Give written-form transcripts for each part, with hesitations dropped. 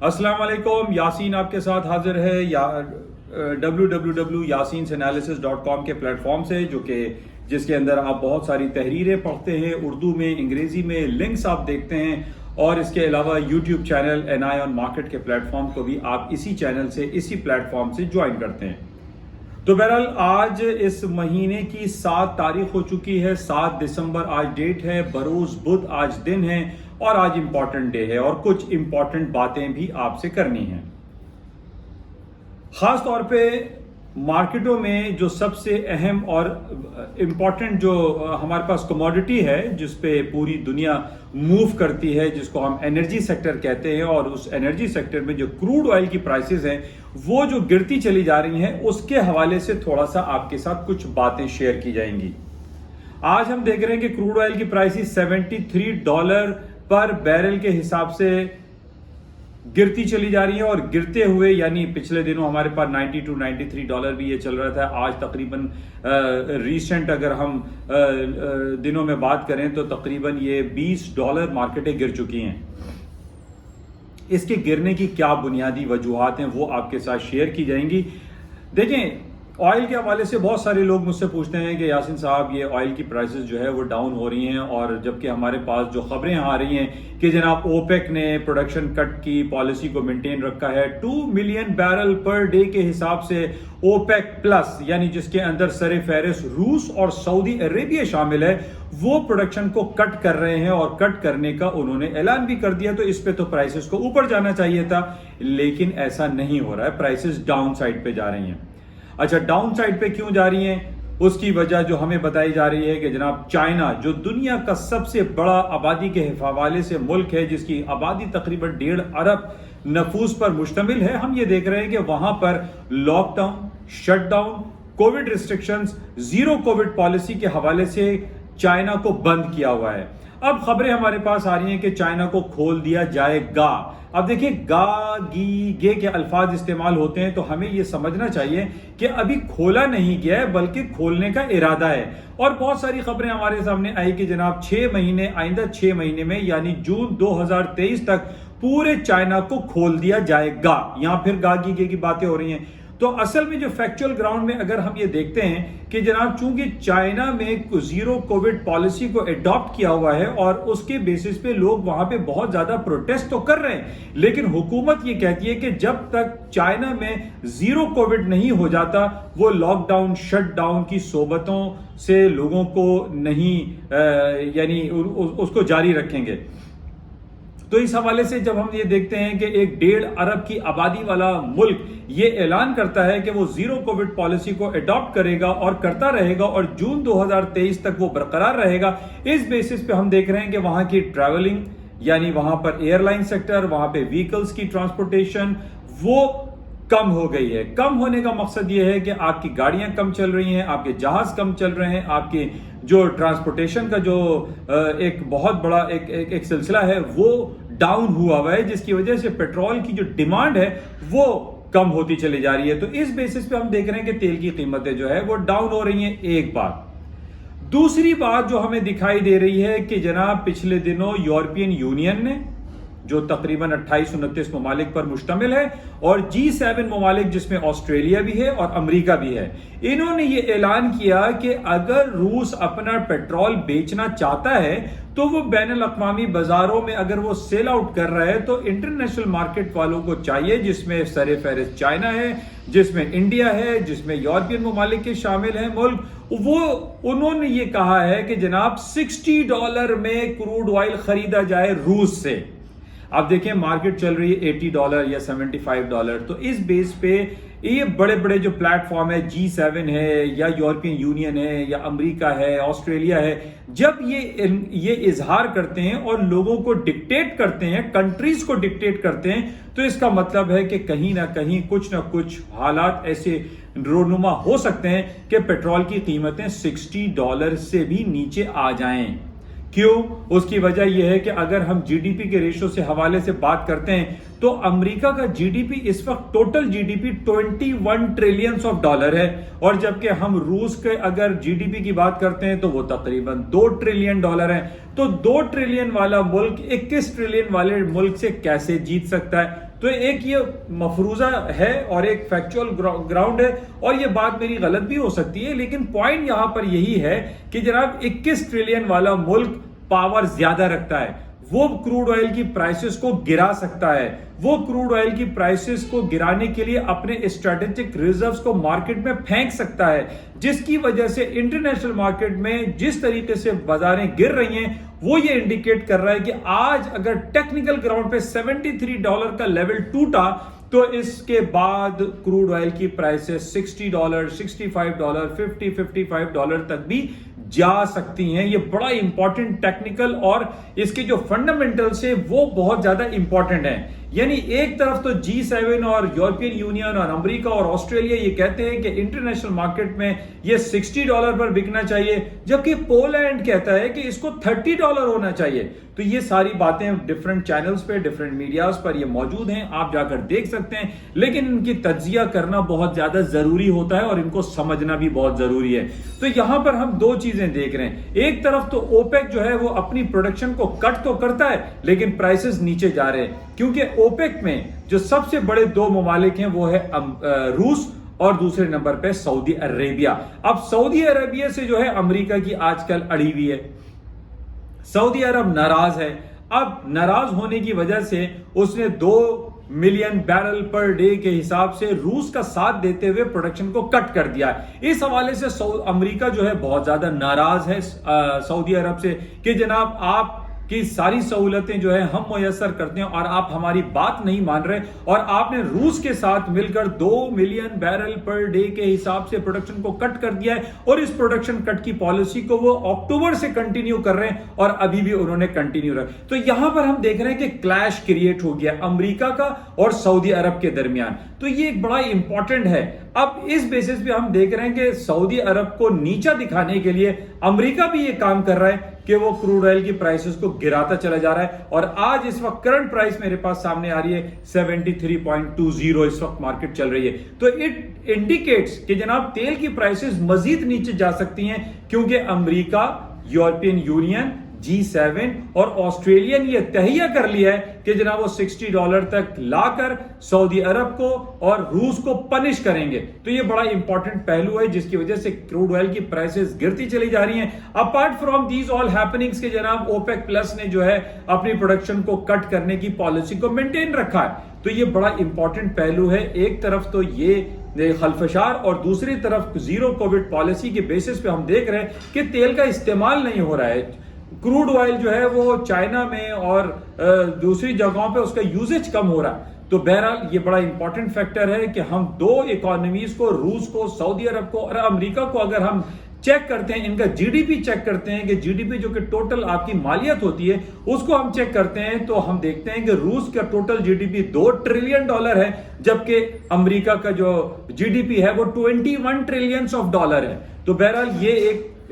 अस्सलाम वालेकुम। यासीन आपके साथ हाजिर है www.yasinanalysis.com के प्लेटफॉर्म से, जिसके अंदर आप बहुत सारी तहरीरें पढ़ते हैं, उर्दू में, अंग्रेजी में, लिंक्स आप देखते हैं, और इसके अलावा YouTube channel NI on market के प्लेटफॉर्म को भी आप इसी चैनल से, इसी प्लेटफॉर्म से ज्वाइन करते हैं। तो बहरहाल आज इस महीने की 7 तारीख हो चुकी है, 7 दिसंबर आज डेट है, बरोज बुध आज दिन है, और आज इंपॉर्टेंट डे है और कुछ इंपॉर्टेंट बातें भी आपसे करनी हैं। खास तौर पे मार्केटों में जो सबसे अहम और इम्पॉर्टेंट जो हमारे पास कमोडिटी है, जिस पे पूरी दुनिया मूव करती है, जिसको हम एनर्जी सेक्टर कहते हैं, और उस एनर्जी सेक्टर में जो क्रूड ऑयल की प्राइसेस हैं वो जो गिरती चली जा रही हैं, उसके हवाले से थोड़ा सा आपके साथ कुछ बातें शेयर की जाएंगी। आज हम देख रहे हैं कि क्रूड ऑयल की प्राइसेस $73 पर बैरल के हिसाब से गिरती चली जा रही है, और गिरते हुए, यानी पिछले दिनों हमारे पास $92-93 भी ये चल रहा था। आज तकरीबन रीसेंट अगर हम दिनों में बात करें तो तकरीबन ये $20 मार्केटें गिर चुकी हैं। इसके गिरने की क्या बुनियादी वजूहात हैं वो आपके साथ शेयर की जाएंगी। देखें, ऑयल के हवाले से बहुत सारे लोग मुझसे पूछते हैं कि यासिन साहब, ये ऑयल की प्राइसेस जो है वो डाउन हो रही हैं, और जबकि हमारे पास जो खबरें आ रही हैं कि जनाब ओपेक ने प्रोडक्शन कट की पॉलिसी को मेंटेन रखा है। 2 मिलियन बैरल पर डे के हिसाब से ओपेक प्लस, यानी जिसके अंदर सरे फहरिस्त रूस और सऊदी अरेबिया शामिल है, वो प्रोडक्शन को कट कर रहे हैं, और कट करने का उन्होंने ऐलान भी कर दिया। तो इस पे तो प्राइसेस को ऊपर जाना चाहिए था, लेकिन ऐसा नहीं हो रहा है, प्राइसेस डाउन साइड पे जा रही हैं। अच्छा, डाउन साइड पे क्यों जा रही हैं? उसकी वजह जो हमें बताई जा रही है कि जनाब चाइना, जो दुनिया का सबसे बड़ा आबादी के हवाले से मुल्क है, जिसकी आबादी तकरीबन 1.5 अरब नफूस पर मुश्तमिल है, हम ये देख रहे हैं कि वहां पर lockdown, shutdown, Covid restrictions, zero Covid policy के हवाले से चाइना को बंद किया हुआ है। अब खबरें हमारे पास आ रही हैं कि चाइना को खोल दिया जाएगा। अब देखिए, गा, गी, गे के अल्फाज इस्तेमाल होते हैं, तो हमें यह समझना चाहिए कि अभी खोला नहीं गया है, बल्कि खोलने का इरादा है। और बहुत सारी खबरें हमारे सामने आई कि जनाब 6 महीने, आइंदा 6 महीने में, यानी जून 2023 तक पूरे चाइना को खोल दिया जाएगा। यहां फिर गा, गी, गे की बातें हो रही हैं। तो असल में जो फैक्चुअल ग्राउंड में अगर हम ये देखते हैं कि जनाब चूंकि चाइना में जीरो कोविड पॉलिसी को एडॉप्ट किया हुआ है, और उसके बेसिस पे लोग वहां पे बहुत ज्यादा प्रोटेस्ट तो कर रहे हैं, लेकिन हुकूमत ये कहती है कि जब तक चाइना में जीरो कोविड नहीं हो जाता, वो लॉकडाउन, शटडाउन की सोबतों से लोगों को नहीं यानी उसको जारी रखेंगे। तो इस हवाले से जब हम ये देखते हैं कि एक 1.5 अरब की आबादी वाला मुल्क ये ऐलान करता है कि वो जीरो कोविड पॉलिसी को अडॉप्ट करेगा और करता रहेगा, और जून 2023 तक वो बरकरार रहेगा, इस बेसिस पे हम देख रहे हैं कि वहां की ट्रैवलिंग, यानी वहां पर एयरलाइन सेक्टर, वहां पे व्हीकल्स की ट्रांसपोर्टेशन, वो कम हो गई है। कम होने का मकसद ये है कि आपकी गाड़ियां कम चल रही हैं, आपके जहाज कम चल रहे हैं, आपके जो ट्रांसपोर्टेशन का जो एक बहुत बड़ा एक सिलसिला है वो डाउन हुआ है, जिसकी वजह से पेट्रोल की जो डिमांड है वो कम होती चली जा रही है। तो इस बेसिस पे हम देख रहे हैं कि तेल की कीमतें जो है वो डाउन हो रही हैं। एक बात। दूसरी बात जो हमें दिखाई दे रही है कि जनाब पिछले दिनों यूरोपियन यूनियन ने, जो तकरीबन 28-29 ममालिक पर मुश्तमिल है, और G7 ममालिक जिसमें ऑस्ट्रेलिया भी है और अमेरिका भी है, इन्होंने ये ऐलान किया कि अगर रूस अपना पेट्रोल बेचना चाहता है तो वो बैनुल अक़वामी बाजारों में अगर वो सेल आउट कर रहा है, तो इंटरनेशनल मार्केट वालों को चाहिए, जिसमें सरे फहरिस्त चाइना है, जिसमें इंडिया है, जिसमें यूरोपियन ममालिक के शामिल हैं मुल्क, वो उन्होंने ये कहा है कि जनाब $60 में क्रूड ऑयल खरीदा जाए रूस से। आप देखें, मार्केट चल रही है $80 या $75। तो इस बेस पे ये बड़े बड़े जो प्लेटफॉर्म है, G7 है, या यूरोपियन यूनियन है, या अमेरिका है, ऑस्ट्रेलिया है, जब ये इजहार करते हैं और लोगों को डिक्टेट करते हैं, कंट्रीज को डिक्टेट करते हैं, तो इसका मतलब है कि कहीं ना कहीं कुछ ना कुछ हालात ऐसे रोनुमा हो सकते हैं कि पेट्रोल की कीमतें $60 से भी नीचे आ जाएं। क्यों? उसकी वजह यह है कि अगर हम जीडीपी के रेशो से हवाले से बात करते हैं तो अमेरिका का जीडीपी इस वक्त total GDP 21 trillion of dollar है, और जबकि हम रूस के अगर जीडीपी की बात करते हैं तो वो तकरीबन 2 ट्रिलियन डॉलर है। तो 2 ट्रिलियन वाला मुल्क 21 ट्रिलियन वाले मुल्क से कैसे जीत सकता है? तो एक ये मफरूजा है और एक फैक्चुअल ग्राउंड है, और ये बात मेरी गलत भी हो सकती है, लेकिन पॉइंट यहां पर यही है कि जनाब 21 ट्रिलियन वाला मुल्क पावर ज्यादा रखता है, वो क्रूड ऑयल की प्राइसेस को गिरा सकता है, वो क्रूड ऑयल की प्राइसेस को गिराने के लिए अपने स्ट्रेटेजिक रिजर्व्स को मार्केट में फेंक सकता है, जिसकी वजह से इंटरनेशनल मार्केट में जिस तरीके से बाजारें गिर रही हैं वो ये इंडिकेट कर रहा है कि आज अगर टेक्निकल ग्राउंड पे $73 का लेवल टूटा तो इसके बाद क्रूड ऑयल की प्राइसेस $60, $65, $50-55 तक भी जा सकती हैं। ये बड़ा इंपॉर्टेंट टेक्निकल और इसके जो फंडामेंटल्स है वो बहुत ज्यादा इंपॉर्टेंट है। यानी एक तरफ तो G7 और यूरोपियन यूनियन और अमेरिका और ऑस्ट्रेलिया ये कहते हैं कि इंटरनेशनल मार्केट में ये $60 पर बिकना चाहिए, जबकि पोलैंड कहता है कि इसको $30 होना चाहिए। तो ये सारी बातें डिफरेंट चैनल्स पे, डिफरेंट मीडियाज पर ये मौजूद हैं, आप जाकर देख सकते हैं, लेकिन इनकी तज्जिया करना बहुत ज्यादा जरूरी होता है और इनको समझना भी बहुत जरूरी है। तो यहां पर हम दो चीजें देख रहे हैं, एक तरफ तो ओपेक जो है वो अपनी प्रोडक्शन को कट तो करता है लेकिन प्राइसेस नीचे जा रहे हैं, क्योंकि ओपेक में जो सबसे बड़े दो ममालिक हैं वो है रूस और दूसरे नंबर पे सऊदी अरेबिया। अब सऊदी अरेबिया से जो है अमेरिका की आजकल अड़ी हुई है, सऊदी अरब नाराज है। अब नाराज होने की वजह से उसने 2 मिलियन बैरल पर डे के हिसाब से रूस का साथ देते हुए प्रोडक्शन को कट कर दिया है। इस हवाले से अमेरिका जो है बहुत ज्यादा नाराज है सऊदी अरब से कि जनाब आप की सारी सहूलतें जो है हम मुयस्सर करते हैं और आप हमारी बात नहीं मान रहे, और आपने रूस के साथ मिलकर 2 मिलियन बैरल पर डे के हिसाब से प्रोडक्शन को कट कर दिया है, और इस प्रोडक्शन कट की पॉलिसी को वो अक्टूबर से कंटिन्यू कर रहे हैं और अभी भी उन्होंने कंटिन्यू रखा। तो यहां पर हम देख रहे हैं कि क्लैश क्रिएट हो गया अमेरिका का और सऊदी अरब के दरमियान। तो ये एक बड़ा इंपॉर्टेंट है। अब इस बेसिस पे हम देख रहे हैं कि सऊदी अरब को नीचा दिखाने के लिए अमेरिका भी ये काम कर रहा है कि वो क्रूड ऑयल की प्राइसेस को गिराता चला जा रहा है, और आज इस वक्त करंट प्राइस मेरे पास सामने आ रही है 73.20 इस वक्त मार्केट चल रही है। तो इट इंडिकेट्स कि जनाब तेल की प्राइसेस मजीद नीचे जा सकती हैं, क्योंकि अमेरिका, यूरोपियन यूनियन, G7 और ऑस्ट्रेलिया ने यह तहिया कर लिया है कि जनाब वो $60 तक लाकर सऊदी अरब को और रूस को पनिश करेंगे। तो ये बड़ा इंपॉर्टेंट पहलू है जिसकी वजह से क्रूड ऑयल की प्राइसेस गिरती चली जा रही हैं। Apart from these all happenings के जनाब ओपेक प्लस ने जो है अपनी प्रोडक्शन को कट करने की पॉलिसी को मेंटेन रखा है। तो ये बड़ा इंपॉर्टेंट पहलू है। एक तरफ तो ये खलफशार और दूसरी तरफ जीरो कोविड पॉलिसी के बेसिस पे हम देख रहे हैं कि तेल का इस्तेमाल नहीं हो रहा है। क्रूड ऑयल जो है वो चाइना में और दूसरी जगहों पे उसका यूजेज कम हो रहा है। तो बहरहाल ये बड़ा इंपॉर्टेंट फैक्टर है कि हम दो इकोनॉमीज को, रूस को, सऊदी अरब को और अमेरिका को अगर हम चेक करते हैं, इनका जीडीपी चेक करते हैं कि जीडीपी जो कि टोटल आपकी मालियत होती है उसको हम चेक करते हैं, तो हम देखते हैं कि रूस का टोटल जीडीपी $2 ट्रिलियन है, जबकि अमेरिका का जो जीडीपी है वो $21 ट्रिलियन है। तो बहरहाल ये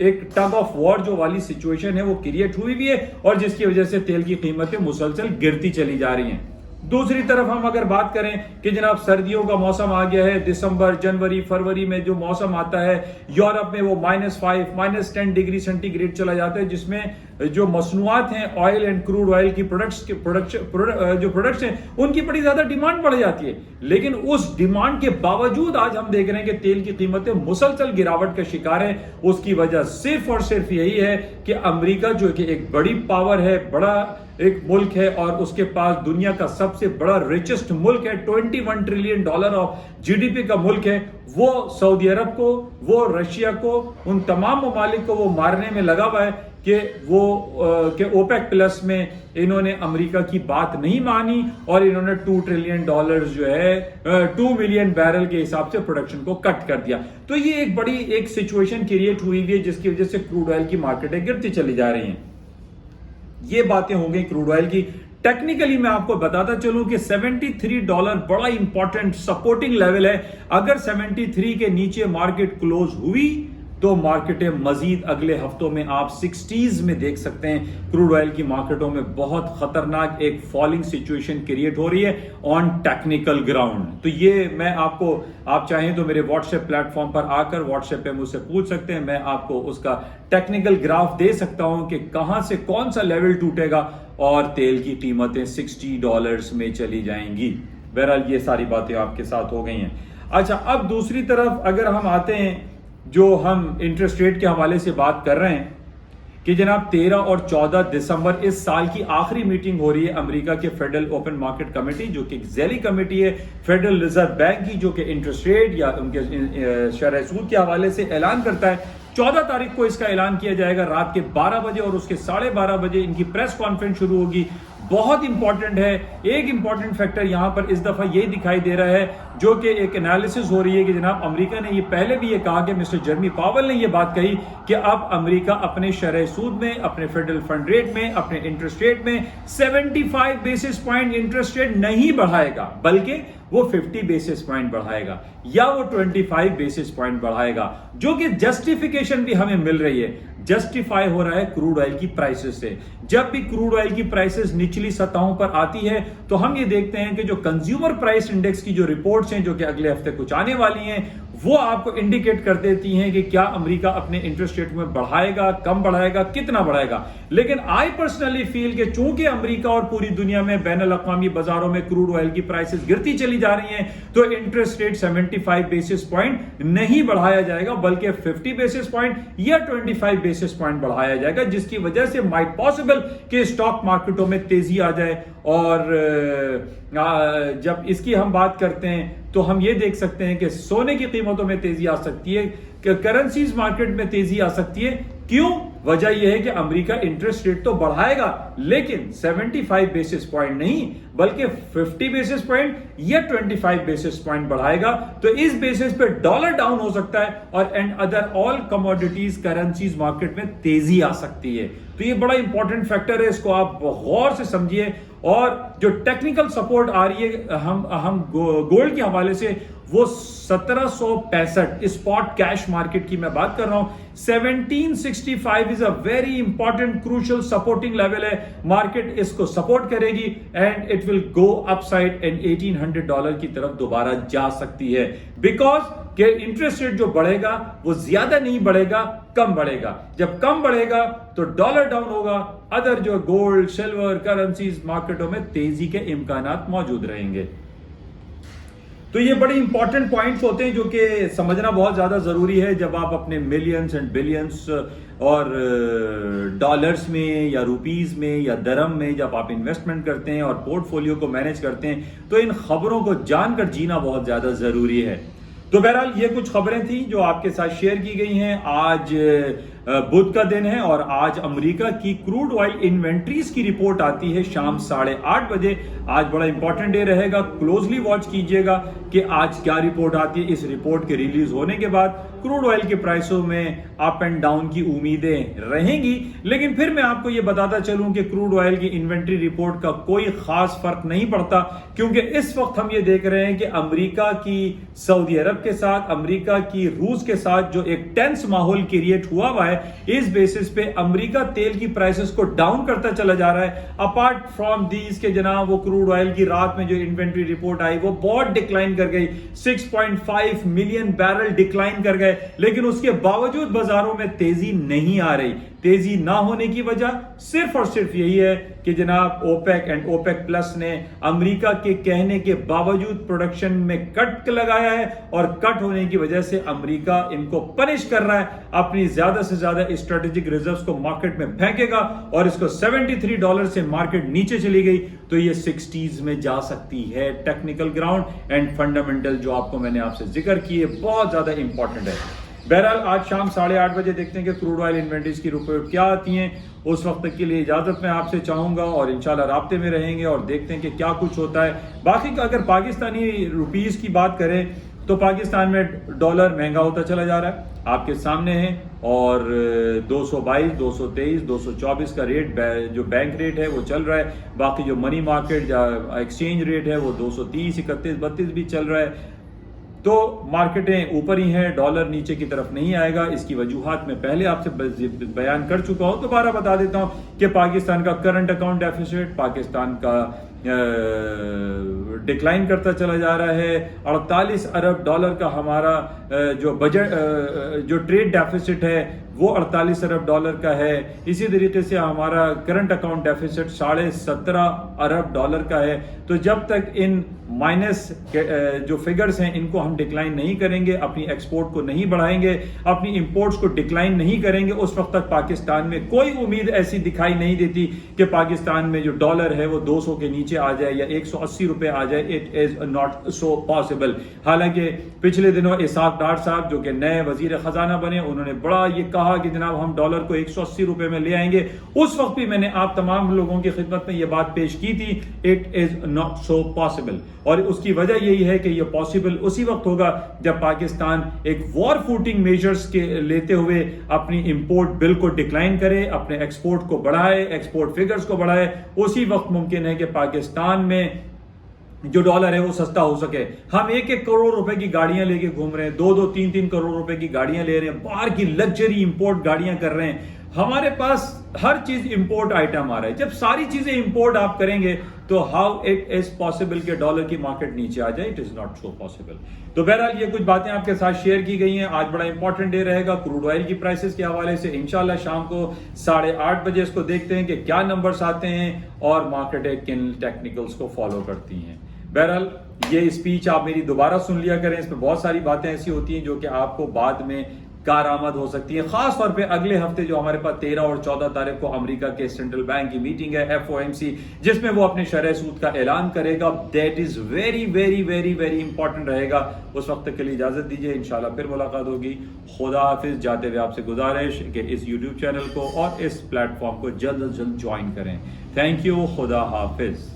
एक टग ऑफ वॉर जो वाली सिचुएशन है वो क्रिएट हुई भी है, और जिसकी वजह से तेल की कीमतें मुसलसल गिरती चली जा रही हैं। दूसरी तरफ हम अगर बात करें कि जनाब सर्दियों का मौसम आ गया है, दिसंबर, जनवरी, फरवरी में जो मौसम आता है यूरोप में वो -5, -10 डिग्री सेंटीग्रेड चला जाता है, जिसमें जो मसनूआत हैं ऑयल एंड क्रूड ऑयल की प्रोडक्ट्स हैं उनकी बड़ी ज्यादा डिमांड बढ़ जाती है। लेकिन उस डिमांड के बावजूद आज हम देख रहे हैं कि तेल की कीमतें मुसलसल गिरावट का शिकार है। उसकी वजह सिर्फ और सिर्फ यही है कि अमेरिका जो कि एक बड़ी पावर है, बड़ा एक मुल्क है और उसके पास दुनिया का सबसे बड़ा रिचेस्ट मुल्क है, $21 ट्रिलियन ऑफ जीडीपी का मुल्क है, वो सऊदी अरब को, वो रशिया को, उन तमाम ममालिक को वो मारने में लगा हुआ है कि वो कि ओपेक प्लस में इन्होंने अमेरिका की बात नहीं मानी और इन्होंने $2 ट्रिलियन जो है 2 मिलियन बैरल के हिसाब से प्रोडक्शन को कट कर दिया। तो ये एक बड़ी एक सिचुएशन क्रिएट हुई है जिसकी वजह से क्रूड ऑयल की मार्केटें गिरती चली जा रही हैं। ये बातें हो गई क्रूड ऑयल की। टेक्निकली मैं आपको बताता चलूं कि $73 बड़ा इंपॉर्टेंट सपोर्टिंग लेवल है। अगर 73 के नीचे मार्केट क्लोज हुई تو مارکیٹیں مزید اگلے ہفتوں میں آپ 60s میں دیکھ سکتے ہیں. کروڈ آئل کی مارکیٹوں میں بہت خطرناک ایک فالنگ سچویشن کریٹ ہو رہی ہے آن ٹیکنیکل گراؤنڈ. تو یہ میں آپ چاہیں تو میرے واٹس ایپ پلیٹ فارم پر آ کر واٹس ایپ پہ مجھ سے پوچھ سکتے ہیں, میں آپ کو اس کا ٹیکنیکل گراف دے سکتا ہوں کہ کہاں سے کون سا لیول ٹوٹے گا اور تیل کی قیمتیں $60 میں چلی جائیں گی. بہرحال یہ ساری باتیں آپ کے ساتھ ہو گئی ہیں. اچھا, اب دوسری طرف اگر ہم آتے ہیں, جو ہم انٹرسٹ ریٹ کے حوالے سے بات کر رہے ہیں کہ جناب 13 اور 14 دسمبر اس سال کی آخری میٹنگ ہو رہی ہے امریکہ کے فیڈرل اوپن مارکیٹ کمیٹی, جو کہ ایک ذیلی کمیٹی ہے فیڈرل ریزرو بینک کی, جو کہ انٹرسٹ ریٹ یا ان کے شرح سود کے حوالے سے اعلان کرتا ہے. 14 تاریخ کو اس کا اعلان کیا جائے گا رات کے 12 بجے, اور اس کے 12:30 بجے ان کی پریس کانفرنس شروع ہوگی. بہت امپورٹنٹ ہے. ایک امپورٹنٹ فیکٹر یہاں پر اس دفعہ یہ دکھائی دے رہا ہے, جو کہ ایک انالیسس ہو رہی ہے کہ جناب امریکہ نے یہ پہلے بھی یہ کہا کہ مسٹر جرمی پاول نے یہ بات کہی کہ اب امریکہ اپنے شرح سود میں, اپنے فیڈرل فنڈ ریٹ میں, اپنے انٹرسٹ ریٹ میں 75 بیسس پوائنٹ انٹرسٹ ریٹ نہیں بڑھائے گا, بلکہ وہ 50 بیسس پوائنٹ بڑھائے گا یا وہ 25 بیسس پوائنٹ بڑھائے گا, جو کہ جسٹیفیکیشن بھی ہمیں مل رہی ہے. جسٹیفائی ہو رہا ہے کروڈ آئل کی پرائسز سے. جب بھی کروڈ آئل کی پرائسز نچلی سطحوں پر آتی ہے تو ہم یہ دیکھتے ہیں کہ جو کنزیومر پرائس انڈیکس کی جو رپورٹس ہیں, جو کہ اگلے ہفتے کچھ آنے والی ہیں, وہ آپ کو انڈیکیٹ کر دیتی ہیں کہ کیا امریکہ اپنے انٹرسٹ ریٹ میں بڑھائے گا, کم بڑھائے گا, کتنا بڑھائے گا. لیکن آئی پرسنلی فیل کہ چونکہ امریکہ اور پوری دنیا میں بین الاقوامی بازاروں میں کروڈ آئل کی پرائسز گرتی چلی جا رہی ہیں, تو انٹرسٹ ریٹ 75 بیسس پوائنٹ نہیں بڑھایا جائے گا, بلکہ 50 بیسس پوائنٹ یا 25 بیسس پوائنٹ بڑھایا جائے گا, جس کی وجہ سے مائٹ پاسبل کہ اسٹاک مارکیٹوں میں تیزی آ جائے. اور جب اس کی ہم بات کرتے ہیں تو ہم یہ دیکھ سکتے ہیں کہ سونے کی قیمتوں میں تیزی آ سکتی ہے, کہ کرنسیز مارکیٹ میں تیزی آ سکتی ہے. کیوں؟ وجہ یہ ہے کہ امریکہ انٹرسٹ ریٹ تو بڑھائے گا, لیکن 75 بیسس پوائنٹ نہیں, بلکہ 50 بیسس پوائنٹ یا 25 بیسس پوائنٹ بڑھائے گا. تو اس بیسس پہ ڈالر ڈاؤن ہو سکتا ہے اور and other all commodities currencies market میں تیزی آ سکتی ہے. تو یہ بڑا امپورٹنٹ فیکٹر ہے, اس کو آپ غور سے سمجھیے. اور جو ٹیکنیکل سپورٹ آ رہی ہے ہم گولڈ کے حوالے سے, وہ 1765 اسپاٹ کیش مارکیٹ کی میں بات کر رہا ہوں. 1765 is a very important crucial supporting level ہے. مارکیٹ اس کو سپورٹ کرے گی and it will go upside and $1800 کی طرف دوبارہ جا سکتی ہے, بیکاز کہ انٹرسٹ ریٹ جو بڑھے گا وہ زیادہ نہیں بڑھے گا, کم بڑھے گا. جب کم بڑھے گا تو ڈالر ڈاؤن ہوگا, ادر جو گولڈ, سلور, کرنسیز مارکیٹوں میں تیزی کے امکانات موجود رہیں گے. تو یہ بڑے امپورٹنٹ پوائنٹس ہوتے ہیں جو کہ سمجھنا بہت زیادہ ضروری ہے جب آپ اپنے ملینز اینڈ بلینز اور ڈالرز میں یا روپیز میں یا درہم میں جب آپ انویسٹمنٹ کرتے ہیں اور پورٹ فولیو کو مینیج کرتے ہیں, تو ان خبروں کو جان کر جینا بہت زیادہ ضروری ہے. تو بہرحال یہ کچھ خبریں تھیں جو آپ کے ساتھ شیئر کی گئی ہیں. آج بدھ کا دن ہے اور آج امریکہ کی کروڈ آئل انوینٹریز کی رپورٹ آتی ہے شام 8:30 بجے. آج بڑا امپورٹنٹ ڈے رہے گا, کلوزلی واچ کیجئے گا کہ آج کیا رپورٹ آتی ہے. اس رپورٹ کے ریلیز ہونے کے بعد کروڈ آئل کے پرائسوں میں اپ اینڈ ڈاؤن کی امیدیں رہیں گی, لیکن پھر میں آپ کو یہ بتاتا چلوں کہ کروڈ آئل کی انوینٹری رپورٹ کا کوئی خاص فرق نہیں پڑتا, کیونکہ اس وقت ہم یہ دیکھ رہے ہیں کہ امریکہ کی سعودی عرب کے ساتھ, امریکہ کی روس کے ساتھ جو ایک ٹینس ماحول کریٹ ہوا ہے, اس بیسس پہ امریکہ تیل کی پرائسز کو ڈاؤن کرتا چلا جا رہا ہے. اپارٹ فرام دیز کہ جناب وہ کروڈ آئل کی رات میں جو انوینٹری رپورٹ آئی وہ بہت ڈکلائن کر گئی, 6.5 ملین بیرل ڈکلائن کر گئے, لیکن اس کے باوجود بازاروں میں تیزی نہیں آ رہی. تیزی نہ ہونے کی وجہ صرف اور صرف یہی ہے کہ جناب اوپیک اینڈ اوپیک پلس نے امریکہ کے کہنے کے باوجود پروڈکشن میں کٹ لگایا ہے, اور کٹ ہونے کی وجہ سے امریکہ ان کو پنش کر رہا ہے. اپنی زیادہ سے زیادہ اسٹریٹجک ریزروز کو مارکیٹ میں پھینکے گا, اور اس کو $73 سے مارکیٹ نیچے چلی گئی تو یہ 60s میں جا سکتی ہے. ٹیکنیکل گراؤنڈ اینڈ فنڈامنٹل جو آپ کو میں نے آپ سے ذکر کیے بہت زیادہ امپورٹنٹ ہے. بہرحال آج شام 8:30 بجے دیکھتے ہیں کہ کروڈ آئل انوینٹریز کی رپورٹ کیا آتی ہیں. اس وقت تک کے لیے اجازت میں آپ سے چاہوں گا, اور انشاءاللہ رابطے میں رہیں گے اور دیکھتے ہیں کہ کیا کچھ ہوتا ہے. باقی اگر پاکستانی روپیز کی بات کریں تو پاکستان میں ڈالر مہنگا ہوتا چلا جا رہا ہے, آپ کے سامنے ہے, اور 222, 223, 224 کا ریٹ جو بینک ریٹ ہے وہ چل رہا ہے. باقی جو منی مارکیٹ یا ایکسچینج ریٹ ہے وہ 230, 31, 32 بھی چل رہا ہے. تو مارکیٹیں اوپر ہی ہیں, ڈالر نیچے کی طرف نہیں آئے گا. اس کی وجوہات میں پہلے آپ سے بیان کر چکا ہوں, دوبارہ بتا دیتا ہوں کہ پاکستان کا کرنٹ اکاؤنٹ ڈیفیسٹ, پاکستان کا ڈکلائن کرتا چلا جا رہا ہے. 48 ارب ڈالر کا ہمارا جو بجٹ جو ٹریڈ ڈیفیسٹ ہے وہ 48 ارب ڈالر کا ہے. اسی طریقے سے ہمارا کرنٹ اکاؤنٹ ڈیفیسٹ 17.5 ارب ڈالر کا ہے. تو جب تک ان مائنس جو فگرز ہیں ان کو ہم ڈکلائن نہیں کریں گے, اپنی ایکسپورٹ کو نہیں بڑھائیں گے, اپنی امپورٹس کو ڈکلائن نہیں کریں گے, اس وقت تک پاکستان میں کوئی امید ایسی دکھائی نہیں دیتی کہ پاکستان میں جو ڈالر ہے وہ 200 کے نیچے آ جائے یا 180 روپے آ جائے. It is not so possible. حالانکہ پچھلے دنوں اسحاق ڈار صاحب جو کہ نئے وزیر خزانہ بنے, انہوں نے بڑا یہ کہا کہ جناب ہم ڈالر کو 180 روپے میں لے آئیں گے. اس وقت بھی میں نے آپ تمام لوگوں کی خدمت میں یہ بات پیش کی تھی, it is not so possible. اور اس کی وجہ یہی ہے کہ یہ پاسبل اسی وقت ہوگا جب پاکستان ایک وار فوٹنگ میجرز کے لیتے ہوئے اپنی امپورٹ بل کو ڈکلائن کرے, اپنے ایکسپورٹ کو بڑھائے, ایکسپورٹ فگرز کو بڑھائے. اسی وقت ممکن ہے کہ پاکستان میں جو ڈالر ہے وہ سستا ہو سکے. ہم 1-1 کروڑ روپے کی گاڑیاں لے کے گھوم رہے ہیں, 2-2, 3-3 کروڑ روپے کی گاڑیاں لے رہے ہیں, باہر کی لگژری امپورٹ گاڑیاں کر رہے ہیں. ہمارے پاس ہر چیز امپورٹ آئٹم آ رہا ہے. جب ساری چیزیں امپورٹ آپ کریں گے تو ہاؤ اٹ از پاسبل کہ ڈالر کی مارکیٹ نیچے آ جائے؟ It is not so possible. تو بہرحال یہ کچھ باتیں آپ کے ساتھ شیئر کی گئی ہیں. آج بڑا امپورٹنٹ ڈے رہے گا کروڈ آئل کی پرائسز کے حوالے سے. انشاءاللہ شام کو 8:30 بجے اس کو دیکھتے ہیں کہ کیا نمبرز آتے ہیں اور مارکیٹیں کن ٹیکنیکلز کو فالو کرتی ہیں. بہرحال یہ اسپیچ آپ میری دوبارہ سن لیا کریں, اس میں بہت ساری باتیں ایسی ہوتی ہیں جو کہ آپ کو بعد میں کارآمد ہو سکتی ہیں. خاص طور پہ اگلے ہفتے جو ہمارے پاس 13 اور 14 تاریخ کو امریکہ کے سینٹرل بینک کی میٹنگ ہے FOMC, جس میں وہ اپنے شرح سود کا اعلان کرے گا. That is very very very very important رہے گا. اس وقت تک کے لیے اجازت دیجیے, انشاءاللہ پھر ملاقات ہوگی. خدا حافظ. جاتے ہوئے آپ سے گزارش کہ اس YouTube چینل کو اور اس پلیٹ فارم کو جلد از جلد جوائن کریں. Thank you. خدا حافظ.